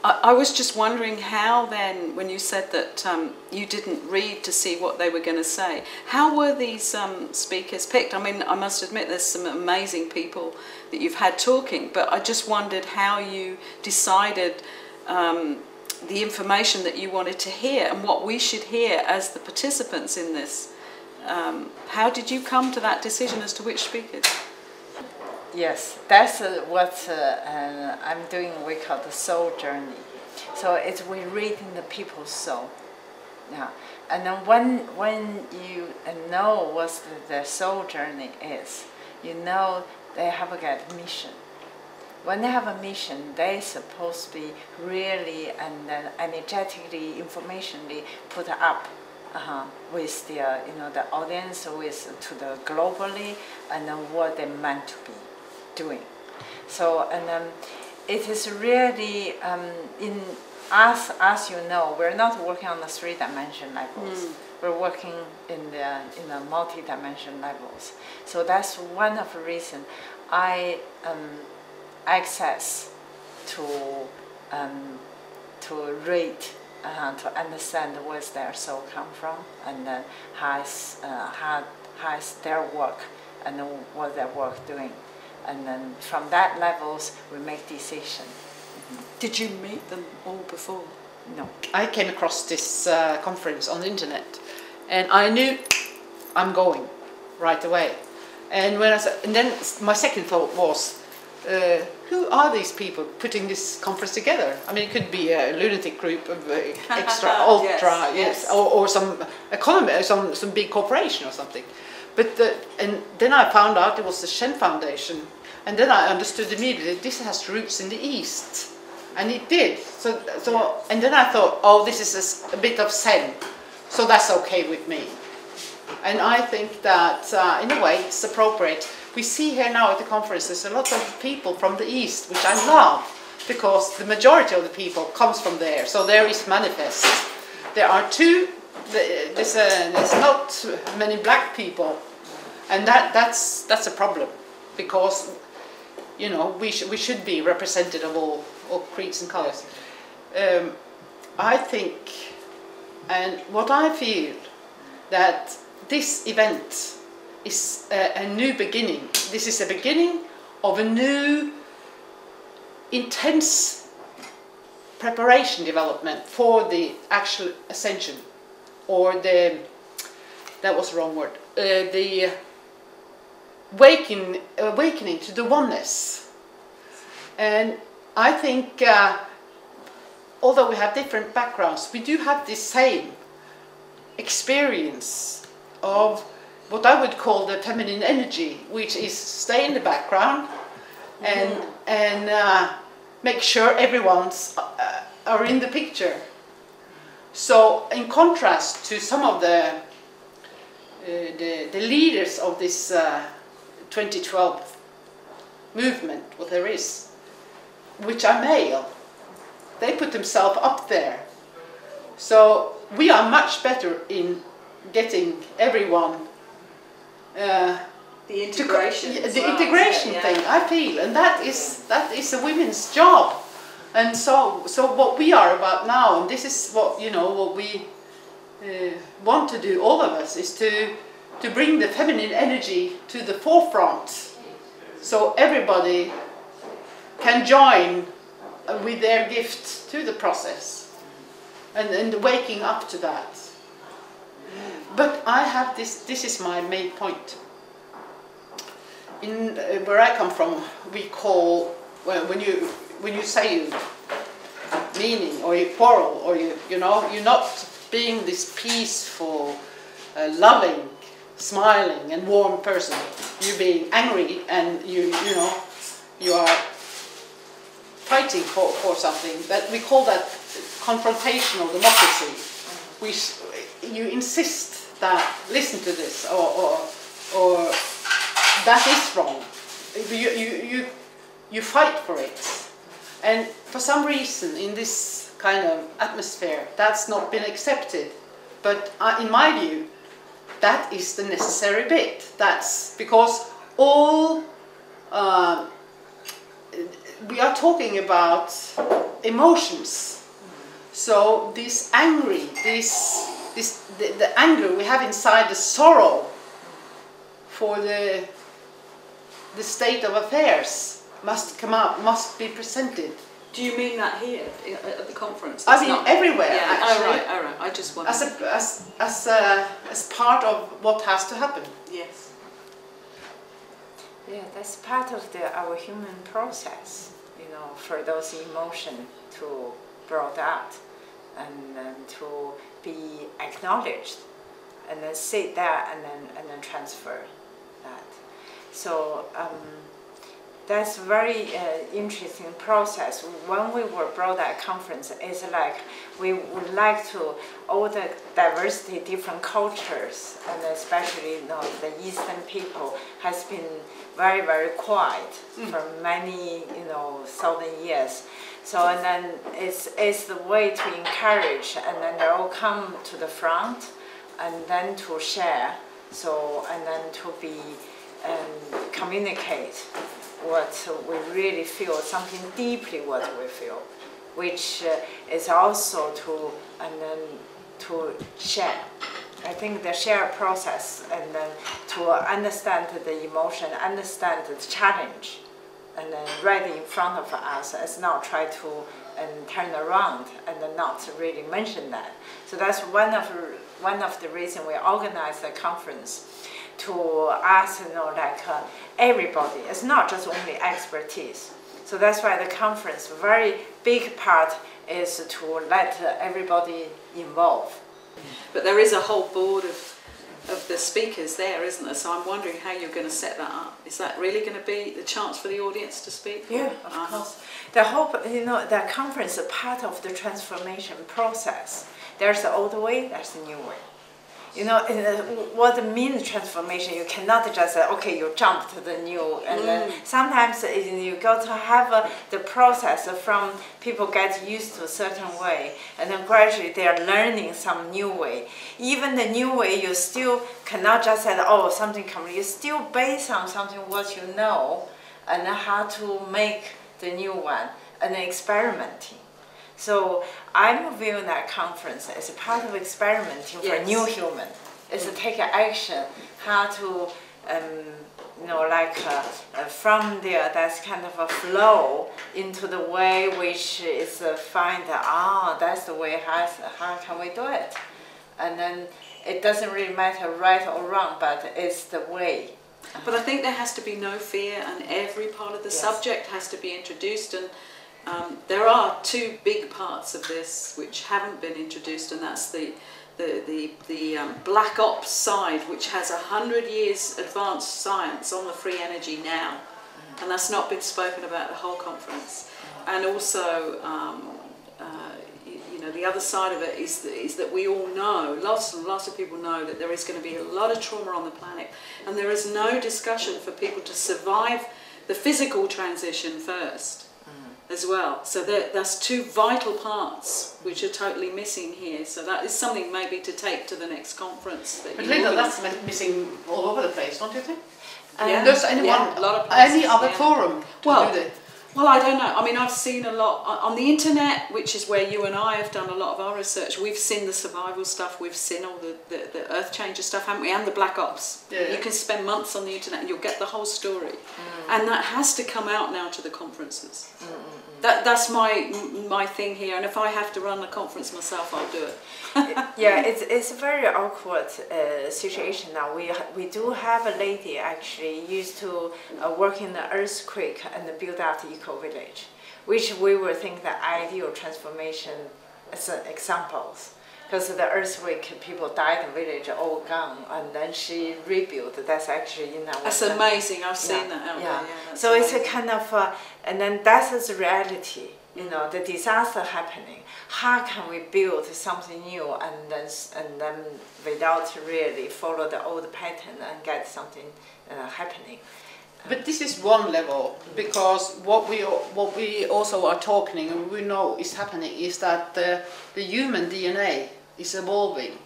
I was just wondering how then, when you said that you didn't read to see what they were going to say, how were these speakers picked? I mean, I must admit there's some amazing people that you've had talking, but I just wondered how you decided the information that you wanted to hear and what we should hear as the participants in this. How did you come to that decision as to which speakers? Yes, that's what I'm doing. We call the soul journey. So it's we read in the people's soul. Yeah, and then when you know what the soul journey is, you know they have got a mission. When they have a mission, they're supposed to be really and energetically, informationally put up with the the audience, with to the globally, and then what they're meant to be doing. So it is really in us, as you know, we're not working on the 3-dimension levels. We're working in the multi-dimension levels. So that's one of the reasons I access to read, to understand where their soul come from, and then how's their work and what their work doing. And then from that levels, we make decisions. Did you meet them all before? No. I came across this conference on the internet, and I knew I'm going right away. And then my second thought was, who are these people putting this conference together? I mean, it could be a lunatic group of extra, ultra, yes. Or some economy, some big corporation or something. But and then I found out it was the Shen Foundation, and then I understood immediately this has roots in the East, and it did. So and then I thought, oh, this is a bit of Zen, so that's okay with me. And I think that in a way it's appropriate. We see here now at the conference there's a lot of people from the East, which I love, because the majority of the people comes from there. So there is manifest. There are there's not many black people, and that's a problem, because we should be represented of all creeds and colors. I think, and what I feel, that this event is a new beginning. This is a beginning of a new intense preparation development for the actual ascension, or that was the wrong word, the awakening to the oneness. And I think although we have different backgrounds, we do have this same experience of what I would call the feminine energy, which is stay in the background and make sure everyone's are in the picture. So in contrast to some of the leaders of this 2012 movement, what there is, which are male, they put themselves up there. So we are much better in getting everyone the integration thing, I feel, and that is a women's job. And so what we are about now, and this is what what we want to do, all of us, is to bring the feminine energy to the forefront, so everybody can join with their gift to the process, and waking up to that. But I have this is my main point. In where I come from, we call, well, when you say meaning, or you quarrel, or you're not being this peaceful, loving, smiling and warm person. You're being angry, and you are fighting for something. That we call that confrontational democracy. You insist that listen to this, or that is wrong. You fight for it, and for some reason in this kind of atmosphere that's not been accepted. But in my view, that is the necessary bit. That's because all we are talking about emotions. So this angry, the anger we have inside, the sorrow for the state of affairs must come out, must be presented. Do you mean that here at the conference? I mean everywhere. Yeah. Actually. All right. I just wondered. As part of what has to happen. Yes. Yeah, that's part of our human process, for those emotions to brought out and then to be acknowledged, and then sit there and then transfer that. So that's very interesting process. When we were brought at conference, it's like we would like to all the diversity, different cultures, and especially the Eastern people has been very, very quiet for many thousand years. So and then it's the way to encourage, and then they all come to the front, and then to share. So and then to be communicate what we really feel, something deeply what we feel, which is also to share. I think the share process, and then to understand the emotion, understand the challenge, and then right in front of us, as not try to turn around and then not really mention that. So that's one of the reasons we organize the conference, to ask everybody. It's not just only expertise. So that's why the conference, very big part is to let everybody involve. But there is a whole board of the speakers there, isn't there? So I'm wondering how you're going to set that up. Is that really going to be the chance for the audience to speak? Yeah, of course. The whole, the conference is part of the transformation process. There's the old way, there's the new way. What means transformation? You cannot just say, okay, you jump to the new, and then sometimes you got to have the process from people get used to a certain way, and then gradually they are learning some new way. Even the new way, you still cannot just say, oh, something comes. You still based on something what you know, and then how to make the new one, and then experimenting. So I'm viewing that conference as a part of experimenting for new human. It's to take action, how to, from there, that's kind of a flow into the way which is find, that's the way, how can we do it? And then it doesn't really matter right or wrong, but it's the way. But I think there has to be no fear, and every part of the subject has to be introduced. And there are two big parts of this which haven't been introduced, and that's the black ops side, which has 100 years advanced science on the free energy now, and that's not been spoken about the whole conference. And also, the other side of it is that we all know, lots and lots of people know, that there is going to be a lot of trauma on the planet, and there is no discussion for people to survive the physical transition first. As well, so that's two vital parts which are totally missing here. So that is something maybe to take to the next conference. But Linda, that's missing all over the place, don't you think? Yeah. Does a lot of places, any other forum to do this? Well, I don't know. I mean, I've seen a lot on the internet, which is where you and I have done a lot of our research. We've seen the survival stuff, we've seen all the earth changer stuff, haven't we? And the black ops. Yeah. You can spend months on the internet and you'll get the whole story. And that has to come out now to the conferences. That's my thing here, and if I have to run the conference myself, I'll do it. Yeah, it's a very awkward situation now. We do have a lady actually used to work in the earthquake and build up the eco-village, which we would think the ideal transformation as examples. Because the earthquake, people died in the village, all gone, and then she rebuilt. That's actually in our. That's amazing. I've seen that out there. Yeah, so amazing. It's a kind of, and then that's the reality. The disaster happening. How can we build something new and then without really follow the old pattern and get something happening? But this is one level, because what we also are talking and we know is happening is that the human DNA is evolving,